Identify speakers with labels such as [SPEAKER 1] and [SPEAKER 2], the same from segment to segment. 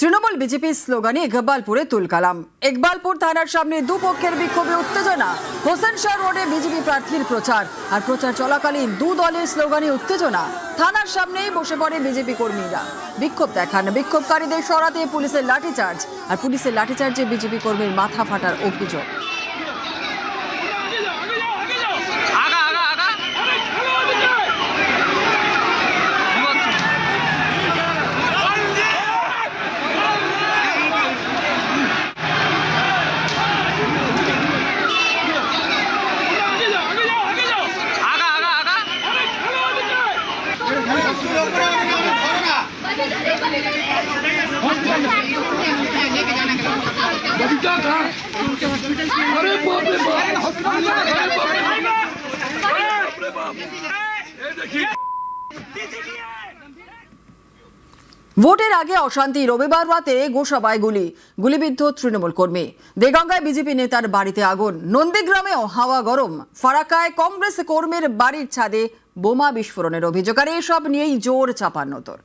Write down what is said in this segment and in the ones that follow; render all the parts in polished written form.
[SPEAKER 1] Trinamool BJP স্লোগানে ইকবালপুরে তুলকালাম। ইকবালপুর থানার সামনে দুপক্ষের বিক্ষোভে উত্তেজনা। হোসেন শাহ রোডে বিজেপি প্রার্থীর প্রচার, আর প্রচার চলাকালীন দু দলের স্লোগানে উত্তেজনা। থানার সামনেই বসে পড়ে বিজেপি কর্মীরা, বিক্ষোভ দেখান। বিক্ষোভকারীদের সরাতে পুলিশের লাঠিচার্জ, আর পুলিশের লাঠিচার্জে বিজেপি কর্মীর মাথা ফাটার অভিযোগ। ভোটের আগে অশান্তি, রবিবার রাতে গোসাবায় গুলিবিদ্ধ তৃণমূল কর্মী। দেগঙ্গায় বিজেপি নেতার বাড়িতে আগুন, নন্দীগ্রামেও হাওয়া গরম। ফারাক্কায় কংগ্রেস কর্মীর বাড়ির ছাদে বোমা বিস্ফোরণের অভিযোগ, আর এসব নিয়েই জোর চাপান্নতর।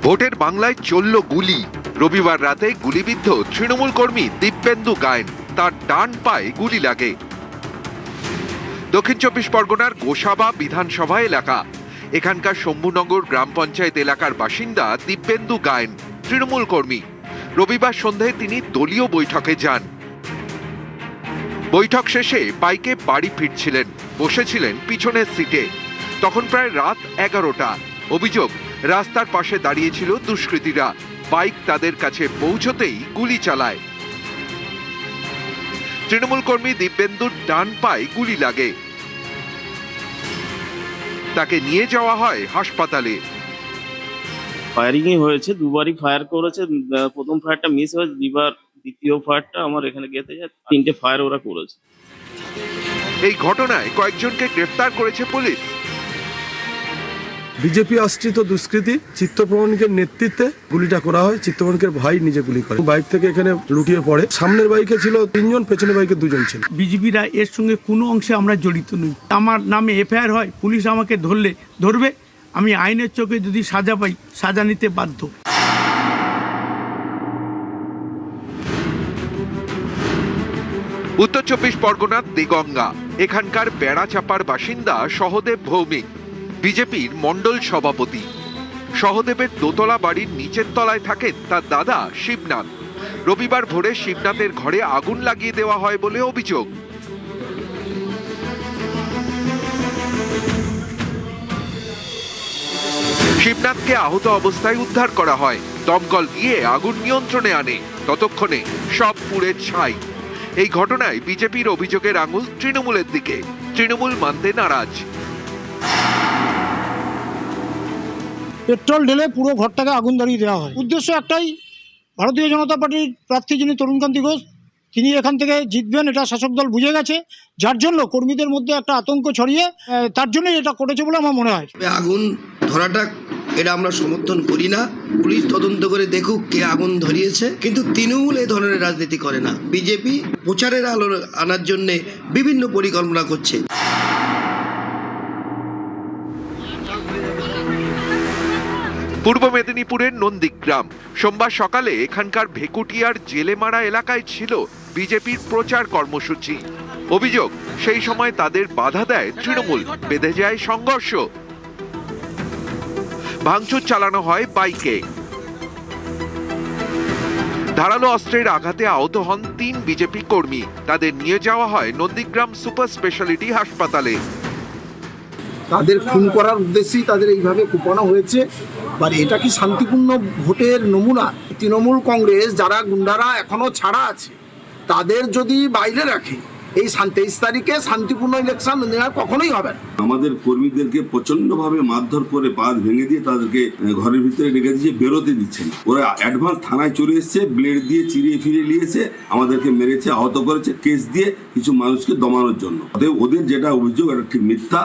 [SPEAKER 2] ভোটের বাংলায় চলল গুলি। রবিবার রাতে গুলিবিদ্ধ তৃণমূল কর্মী দিব্যেন্দু গায়েন, তার ডান পায়ে গুলি লাগে। দক্ষিণ চব্বিশ পরগনার গোসাবা বিধানসভা এলাকা। এখানকার শম্ভুনগর গ্রাম পঞ্চায়েত এলাকার বাসিন্দা দিব্যেন্দু গায়েন তৃণমূল কর্মী। রবিবার সন্ধ্যায় তিনি দলীয় বৈঠকে যান। বৈঠক শেষে বাইকে বাড়ি ফিরছিলেন, বসেছিলেন পিছনের সিটে। তখন প্রায় রাত 11টা। অভিযোগ, রাস্তার পাশে দাঁড়িয়েছিল দুষ্কৃতীরা। বাইক তাদের কাছে পৌঁছতেই গুলি চালায়। তৃণমূল কর্মী দিব্যেন্দুর ডান পায়ে গুলি লাগে। তাকে নিয়ে যাওয়া হয় হাসপাতালে।
[SPEAKER 3] ফায়ারিংই হয়েছে, দুবারই ফায়ার করেছে। প্রথম ফায়ারটা মিস হয়েছে, দ্বিতীয় ফায়ারটা আমার এখানে গেতে যায়। 3টে ফায়ার ওরা করেছে।
[SPEAKER 2] এই ঘটনায় কয়েকজনকে গ্রেফতার করেছে পুলিশ।
[SPEAKER 4] বিজেপি আশ্রিত দুষ্কৃতী চিত্তপ্রমাণিকের নেতৃত্বে গুলিটা করা হয়। চিত্তপ্রমাণিকের ভাই নিজে গুলি করে, বাইক থেকে এখানে লুটিয়ে পড়ে। সামনের বাইকে ছিল 3 জন, পেছনের বাইকে 2 জন ছিল।
[SPEAKER 5] বিজেপিরা এর সঙ্গে কোনো অংশে আমরা জড়িত নই। আমার নামে এফআইআর হয়, পুলিশ আমাকে ধরবে। আমি আইনের চোখে যদি সাজা পাই, সাজা নিতে বাধ্য।
[SPEAKER 2] উত্তর চব্বিশ পরগনার দেগঙ্গা। এখানকার বেড়াচাপার বাসিন্দা সহদেব ভৌমিক, বিজেপির মণ্ডল সভাপতি। সহদেবের দোতলা বাড়ির নিচের তলায় থাকেন তার দাদা শিবনাথ। রবিবার ভোরে শিবনাথের ঘরে আগুন লাগিয়ে দেওয়া হয় বলে অভিযোগ। শিবনাথকে আহত অবস্থায় উদ্ধার করা হয়। দমকল গিয়ে আগুন নিয়ন্ত্রণে আনে। ততক্ষণে সব পুড়ে ছাই। এই ঘটনায় বিজেপির অভিযোগের আঙুল তৃণমূলের দিকে। তৃণমূল মানতে নারাজ।
[SPEAKER 6] পেট্রোল ঢেলে পুরো ঘরটাকে আগুন ধরিয়ে দেওয়া হয়। উদ্দেশ্য একটাই, ভারতীয় জনতা পার্টির প্রার্থী যিনি তরুণকান্তি ঘোষ, তিনি এখান থেকে জিতবেন, এটা শাসক দল বুঝে গেছে। যার জন্য কর্মীদের মধ্যে একটা আতঙ্ক ছড়িয়ে তার জন্যই এটা করেছে বলে আমার মনে হয়।
[SPEAKER 7] আগুন ধরাটা এটা আমরা সমর্থন করি না। পুলিশ তদন্ত করে দেখুক কে আগুন ধরিয়েছে। কিন্তু তৃণমূল এই ধরনের রাজনীতি করে না। বিজেপি প্রচারের আলো আনার জন্য বিভিন্ন পরিকল্পনা করছে।
[SPEAKER 2] পূর্ব মেদিনীপুরের নন্দীগ্রাম। সোমবার সকালে এখানকার ভেকুটিয়ার জেলেমারা এলাকায় ছিল বিজেপির প্রচার কর্মসূচি। অভিযোগ, সেই সময় তাদের বাধা দেয় তৃণমূল। বেঁধে যায় সংঘর্ষ। ভাঙচুর চালানো হয় বাইকে। ধারালো অস্ত্রের আঘাতে আহত হন 3 বিজেপি কর্মী। তাদের নিয়ে যাওয়া হয় নন্দীগ্রাম সুপার স্পেশালিটি হাসপাতালে।
[SPEAKER 8] তাদের খুন করার উদ্দেশ্যেই তাদের এইভাবে কুপানো হয়েছে। আর এটা কি শান্তিপূর্ণ ভোটের নমুনা? তৃণমূল কংগ্রেস যারা গুন্ডারা এখনো ছাড়া আছে, তাদের যদি বাইরে রাখে, এই 23 তারিখে শান্তিপূর্ণ ইলেকশন কখনোই হবে না।
[SPEAKER 9] আমাদের কর্মীদেরকে প্রচন্ডভাবে মারধর করে পা ভেঙে দিয়ে তাদেরকে ঘরের ভিতরে রেখে দিয়ে বেরোতে দিচ্ছেন। ওরা অ্যাডভান্স থানায় চলে এসছে, ব্লেড দিয়ে চিরিয়ে ফিরিয়ে নিয়েছে, আমাদেরকে মেরেছে, আহত করেছে, কেস দিয়ে কিছু মানুষকে দমানোর জন্য। ওদের যেটা অভিযোগ এটা ঠিক মিথ্যা।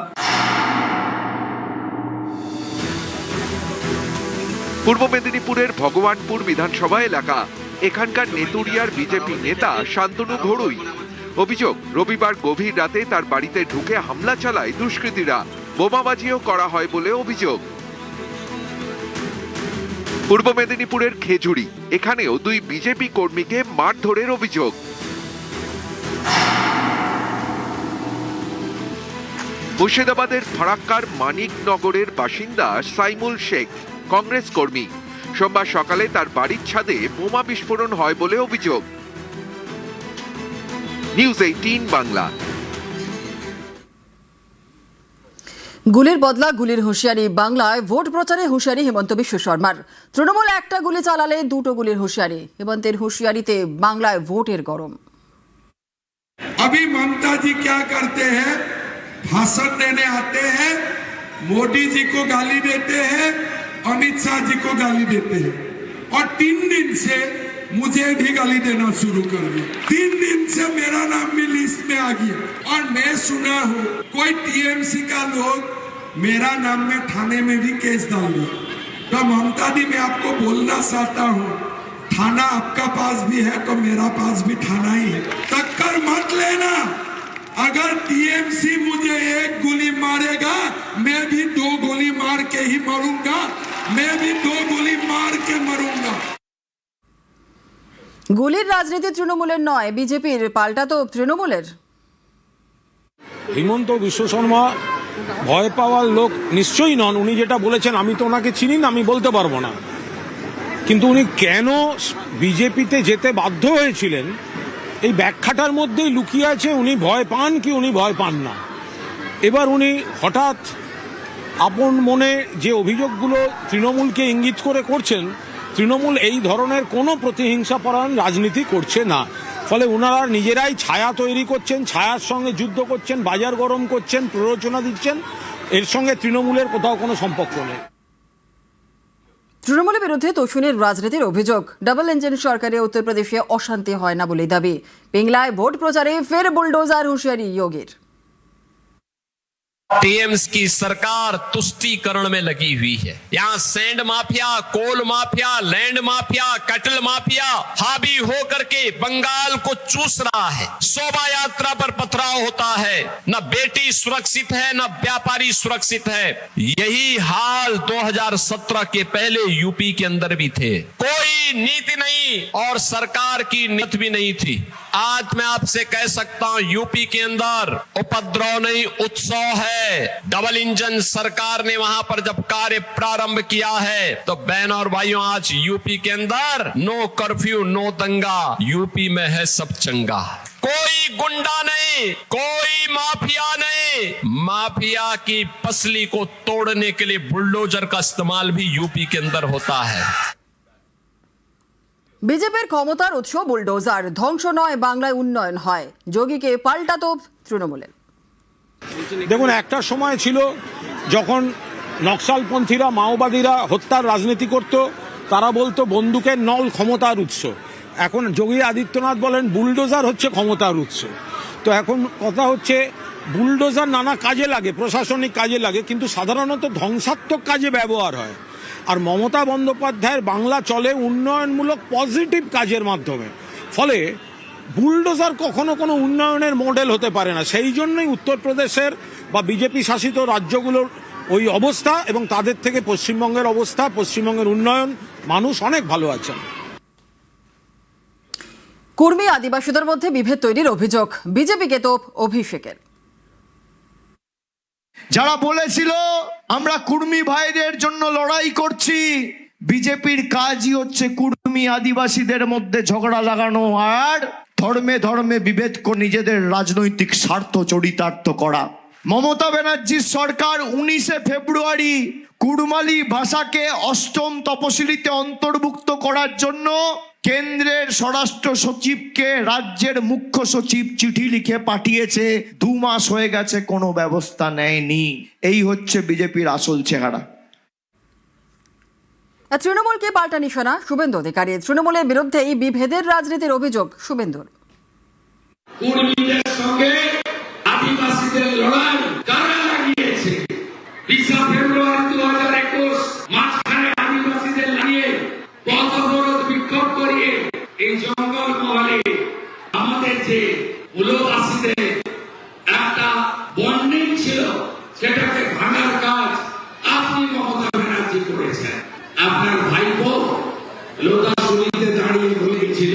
[SPEAKER 2] পূর্ব মেদিনীপুরের ভগবানপুর বিধানসভা এলাকা। এখানকার নেতুরিয়ার বিজেপি নেতা শান্তনু ঘড়ুই। অভিযোগ, রবিবার গভীর রাতে তার বাড়িতে ঢুকে হামলা চালায় দুষ্কৃতীরা। বোমাবাজিও করা হয় বলে অভিযোগ। পূর্ব মেদিনীপুরের খেজুরি, এখানেও দুই বিজেপি কর্মীকে মারধরের অভিযোগ। মুর্শিদাবাদের ফারাক্কার মানিকনগরের বাসিন্দা সাইমুল শেখ, কংগ্রেস কর্মী। সোমবার সকালে তার বাড়ির ছাদে বোমা বিস্ফোরণ হয় বলে অভিযোগ। নিউজ 18 বাংলা।
[SPEAKER 1] গুলির বদলা গুলির হুঁশিয়ারি, বাংলায় ভোট প্রচারে হুঁশিয়ারি হেমন্ত বিশ্ব শর্মার। তৃণমূল একটা গুলি চালালে দুটো গুলির হুঁশিয়ারি। হেমন্তের হুঁশিয়ারিতে বাংলায় ভোটের গরম।
[SPEAKER 10] अभी ममता जी क्या करते हैं, भाषण देने आते हैं, मोदी जी को गाली देते हैं, अमित शाह जी को गाली देते हैं, और 3 दिन से मुझे भी गाली देना शुरू कर दिया। 3 दिन से मेरा नाम भी लिस्ट में आ गया, और मैं सुना हूँ कोई टीएमसी का लोग मेरा नाम में थाने में भी केस डाल दिया। तो ममता जी, मैं आपको बोलना चाहता हूँ, थाना आपका पास भी है तो मेरा पास भी थाना ही है। टक्कर मत लेना। अगर टीएमसी मुझे 1 गोली मारेगा, मैं भी 2 गोली मार के ही मरूंगा, मैं भी 2 गोली मार के मरूंगा।
[SPEAKER 1] গুলির রাজনীতি তৃণমূলের নয়, বিজেপির, পাল্টা তো তৃণমূলের।
[SPEAKER 11] হেমন্ত বিশ্ব শর্মা ভয় পাওয়ার লোক নিশ্চয়ই নন। উনি যেটা বলেছেন, আমি তো ওনাকে চিনি না, আমি বলতে পারবো না। কিন্তু উনি কেন বিজেপিতে যেতে বাধ্য হয়েছিলেন, এই ব্যাখ্যাটার মধ্যেই লুকিয়ে আছে উনি ভয় পান কি উনি ভয় পান না। এবার উনি হঠাৎ আপন মনে যে অভিযোগগুলো তৃণমূলকে ইঙ্গিত করে করছেন, তৃণমূল এই ধরনের কোনো প্রতিহিংসাপরায়ণ রাজনীতি করছে না। ফলে ওনারা নিজেরাই ছায়া তৈরি করছেন, ছায়ার সঙ্গে যুদ্ধ করছেন, বাজার গরম করছেন, প্ররোচনা দিচ্ছেন। এর সঙ্গে তৃণমূলের কোথাও কোনো সম্পর্ক নেই।
[SPEAKER 1] তৃণমূলের বিরুদ্ধে তোষণের রাজনীতির অভিযোগ। ডাবল ইঞ্জিন সরকারে উত্তরপ্রদেশে অশান্তি হয় না বলে দাবি। পিংলায় ভোট প্রচারে ফের বুলডোজার হুঁশিয়ারি योगीর।
[SPEAKER 12] टीएमसी की सरकार तुष्टीकरण में लगी हुई है। यहाँ sand mafia, coal mafia, land mafia, cattle mafia हावी होकर के बंगाल को चूस रहा है। शोभा यात्रा पर पथराव होता है, न बेटी सुरक्षित है, न व्यापारी सुरक्षित है। यही हाल 2017 के पहले यूपी के अंदर भी थे। कोई नीति नहीं और सरकार की नीति भी नहीं थी। आज मैं आपसे कह सकता हूं, यूपी के अंदर उपद्रव नहीं, उत्सव है। डबल इंजन सरकार ने वहां पर जब कार्य प्रारंभ किया है, तो बहन और भाइयों, आज यूपी के अंदर नो कर्फ्यू, नो दंगा, यूपी में है सब चंगा। कोई गुंडा नहीं, कोई माफिया नहीं। माफिया की पसली को तोड़ने के लिए बुलडोजर का इस्तेमाल भी यूपी के अंदर होता है।
[SPEAKER 1] বিজেপির ক্ষমতার উৎস বুলডোজার। ধ্বংস নয়, বাংলায় উন্নয়ন হয়। যোগীকে পাল্টা তোপ তৃণমূলের।
[SPEAKER 11] দেখুন, একটা সময় ছিল যখন নকশালপন্থীরা, মাওবাদীরা হত্যার রাজনীতি করত, তারা বলতো বন্দুকের নল ক্ষমতার উৎস। এখন যোগী আদিত্যনাথ বলেন বুলডোজার হচ্ছে ক্ষমতার উৎস। তো এখন কথা হচ্ছে, বুলডোজার নানা কাজে লাগে, প্রশাসনিক কাজে লাগে, কিন্তু সাধারণত ধ্বংসাত্মক কাজে ব্যবহার হয়। আর মমতা বন্দ্যোপাধ্যায়ের বাংলা চলে উন্নয়নমূলক পজিটিভ কাজের মাধ্যমে। ফলে বুলডোজার কখনো কোনো উন্নয়নের মডেল হতে পারে না। সেই জন্যই উত্তরপ্রদেশের বা বিজেপি শাসিত রাজ্যগুলোর ওই অবস্থা, এবং তাদের থেকে পশ্চিমবঙ্গের অবস্থা, পশ্চিমবঙ্গের উন্নয়ন, মানুষ অনেক ভালো আছেন।
[SPEAKER 1] কুর্মী আদিবাসীদের মধ্যে বিভেদ তৈরির অভিযোগ। বিজেপিকে তোপ অভিষেকের।
[SPEAKER 13] যারা বলেছিল আমরা কুর্মী ভাইদের জন্য লড়াই করছি, বিজেপির কাজই হচ্ছে কুর্মী আদিবাসীদের মধ্যে ঝগড়া লাগানো আর ধর্মে ধর্মে বিভেদ করে নিজেদের রাজনৈতিক স্বার্থ চরিতার্থ করা। মমতা ব্যানার্জির সরকার 19 ফেব্রুয়ারি কুড়মালি ভাষাকে 8ম তপশিলিতে অন্তর্ভুক্ত করার জন্য কেন্দ্রের স্বরাষ্ট্র সচিবকে রাজ্যের মুখ্য সচিব চিঠি লিখে পাঠিয়েছে। 2 মাস হয়ে গেছে, কোনো ব্যবস্থা নেয়নি। এই হচ্ছে বিজেপির আসল চেহারা।
[SPEAKER 1] তৃণমূলকে পাল্টা নিশানা শুভেন্দু অধিকারী। তৃণমূলের বিরুদ্ধে এই বিভেদের রাজনীতির অভিযোগ শুভেন্দুর।
[SPEAKER 10] কুর্মীদের সঙ্গে আদিবাসীদের লড়াই কারা লাগিয়েছে? 20 ফেব্রুয়ারি 2021 মাঝখানে আদিবাসীদের লাগিয়ে পথ অবরোধ বিক্ষোভ করিয়ে এই জঙ্গল মহলে আমাদের যে মূলত বাসীদের একটা বন্ডিং ছিল, সেটাকে ভাঙার কাজ আপনি মমতা ব্যানার্জি করেছেন। আপনার ভাইপো লোকাশুলিতে দাঁড়িয়ে বলেছিল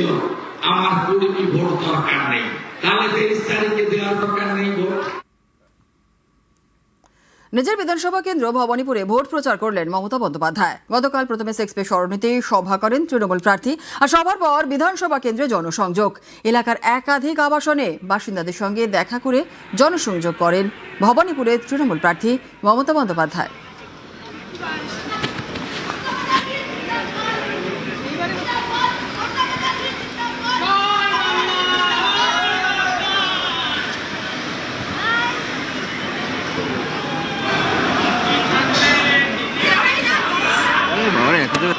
[SPEAKER 10] আমার কুড়মি ভোট দরকার নেই, তাহলে 23 তারিখে দেওয়ার দরকার নেই ভোট।
[SPEAKER 1] নিজের বিধানসভা কেন্দ্র ভবানীপুরে ভোট প্রচার করলেন মমতা বন্দ্যোপাধ্যায়। গতকাল প্রথমে সেক্সপে সরণিতে সভা করেন তৃণমূল প্রার্থী, আর সভার পর বিধানসভা কেন্দ্রে জনসংযোগ। এলাকার একাধিক আবাসনে বাসিন্দাদের সঙ্গে দেখা করে জনসংযোগ করেন ভবানীপুরের তৃণমূল প্রার্থী মমতা বন্দ্যোপাধ্যায়।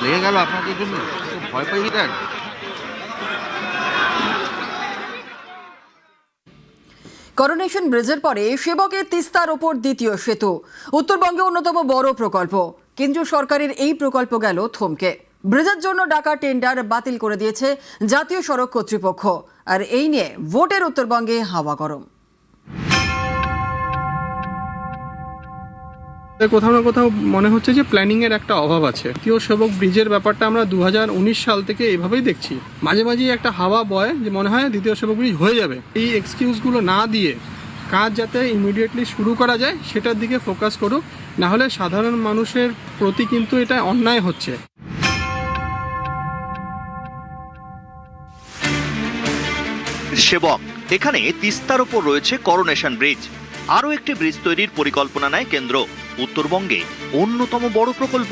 [SPEAKER 14] লেগে গেল আপনাদের জন্য, ভয় পাই গেলেন।
[SPEAKER 1] করোনেশন ব্রিজের পরে সেবকের তিস্তার ওপর দ্বিতীয় সেতু উত্তরবঙ্গে অন্যতম বড় প্রকল্প। কেন্দ্রীয় সরকারের এই প্রকল্প গেল থমকে। ব্রিজের জন্য ডাকা টেন্ডার বাতিল করে দিয়েছে জাতীয় সড়ক কর্তৃপক্ষ, আর এই নিয়ে ভোটের উত্তরবঙ্গে হাওয়া গরম।
[SPEAKER 15] কোথাও না কোথাও মনে হচ্ছে যে প্ল্যানিং এর একটা অভাব আছে। দ্বিতীয় সেবক ব্রিজের ব্যাপারটা আমরা 2019 সাল থেকে এইভাবেই দেখছি, মাঝে মাঝে একটা হাওয়া বয় যে মনে হয় দ্বিতীয় সেবক ব্রিজ হয়ে যাবে। এই এক্সকিউজগুলো না দিয়ে কাজ যাতে ইমিডিয়েটলি শুরু করা যায় সেটার দিকে ফোকাস করুক, না হলে সাধারণ মানুষের প্রতি কিন্তু এটা অন্যায় হচ্ছে।
[SPEAKER 16] সেবক এখানে তিস্তার ওপর রয়েছে করোনেশন ব্রিজ। আরও একটি ব্রিজ তৈরির পরিকল্পনা নেয় কেন্দ্র। উত্তরবঙ্গে অন্যতম বড় প্রকল্প।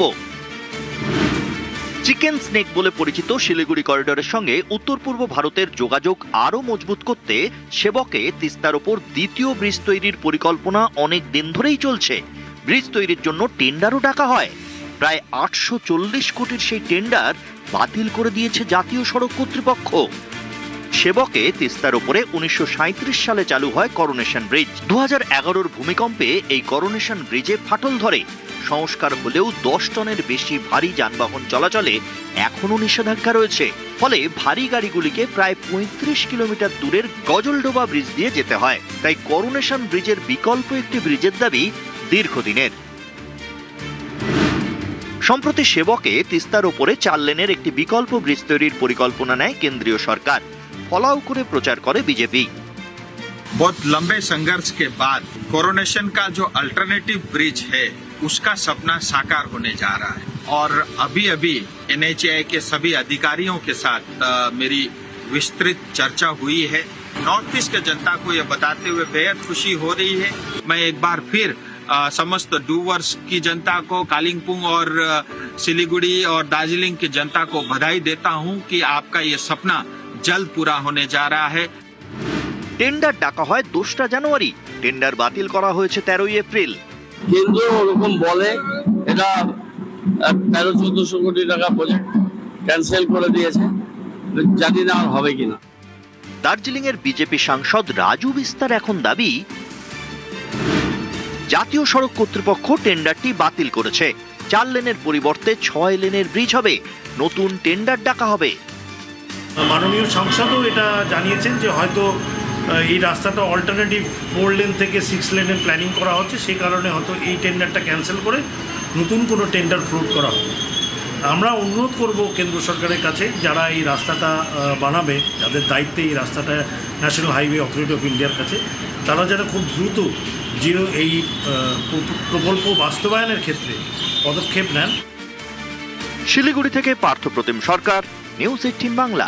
[SPEAKER 16] চিকেন স্নেক বলে পরিচিত শিলিগুড়ি করিডোরের সঙ্গে উত্তর পূর্ব ভারতের যোগাযোগ আরও মজবুত করতে সেবকে তিস্তার ওপর দ্বিতীয় ব্রিজ তৈরির পরিকল্পনা অনেক দিন ধরেই চলছে। ব্রিজ তৈরির জন্য টেন্ডারও ডাকা হয়। প্রায় 840 কোটির সেই টেন্ডার বাতিল করে দিয়েছে জাতীয় সড়ক কর্তৃপক্ষ। সেবকে তিস্তার ওপরে 1937 সালে চালু হয় করোনেশন ব্রিজ। 2011-র ভূমিকম্পে এই করোনেশন ব্রিজে ফাটল ধরে। সংস্কার হলেও 10 টনের বেশি ভারী যানবাহন চলাচলে এখনো নিষেধাজ্ঞা রয়েছে। ফলে ভারী গাড়িগুলিকে প্রায় 35 কিলোমিটার দূরের গজলডোবা ব্রিজ দিয়ে যেতে হয়। তাই করোনেশন ব্রিজের বিকল্প একটি ব্রিজের দাবি দীর্ঘদিনের। সম্প্রতি সেবকে তিস্তার ওপরে 4 লেনের একটি বিকল্প ব্রিজ তৈরির পরিকল্পনা নেয় কেন্দ্রীয় সরকার। फॉलो करे प्रचार करे बीजेपी।
[SPEAKER 17] बहुत लंबे संघर्ष के बाद कोरोनेशन का जो अल्टरनेटिव ब्रिज है उसका सपना साकार होने जा रहा है, और अभी अभी NHAI के सभी अधिकारियों के साथ मेरी विस्तृत चर्चा हुई है। नॉर्थ ईस्ट के जनता को यह बताते हुए बेहद खुशी हो रही है। मैं एक बार फिर समस्त डूवर्स की जनता को, कालिंगपुंग और सिलीगुड़ी और दार्जिलिंग की जनता को बधाई देता हूं कि आपका ये सपना जल्द पूरा होने जा रहा है।
[SPEAKER 16] টেন্ডার ডাকা হয় 2 জানুয়ারি, টেন্ডার বাতিল করা হয়েছে 13 এপ্রিল।
[SPEAKER 18] কেন্দ্র ওরকম বলে এটা 1300-1400 কোটি টাকা প্রজেক্ট ক্যান্সেল করে দিয়েছে, জানি না আর হবে কিনা।
[SPEAKER 16] দার্জিলিং এর বিজেপি সাংসদ রাজু বিস্তার এখন দাবি জাতীয় সড়ক কর্তৃপক্ষ টেন্ডারটি বাতিল করেছে। 4 লেনের পরিবর্তে 6 লেনের ব্রিজ হবে, নতুন টেন্ডার ডাকা হবে।
[SPEAKER 19] মাননীয় সাংসদও এটা জানিয়েছেন যে হয়তো এই রাস্তাটা অল্টারনেটিভ 4 লেন থেকে 6 লেনের প্ল্যানিং করা হচ্ছে, সেই কারণে হয়তো এই টেন্ডারটা ক্যান্সেল করে নতুন কোনো টেন্ডার ফ্লোট করা হবে। আমরা অনুরোধ করব কেন্দ্র সরকারের কাছে, যারা এই রাস্তাটা বানাবে, যাদের দায়িত্বে এই রাস্তাটা ন্যাশনাল হাইওয়ে অথরিটি অফ ইন্ডিয়ার কাছে, তারা যেন খুব দ্রুত যে এই প্রকল্প বাস্তবায়নের ক্ষেত্রে পদক্ষেপ নেন।
[SPEAKER 16] শিলিগুড়ি থেকে পার্থ প্রতিম সরকার, নিউজ 18 বাংলা।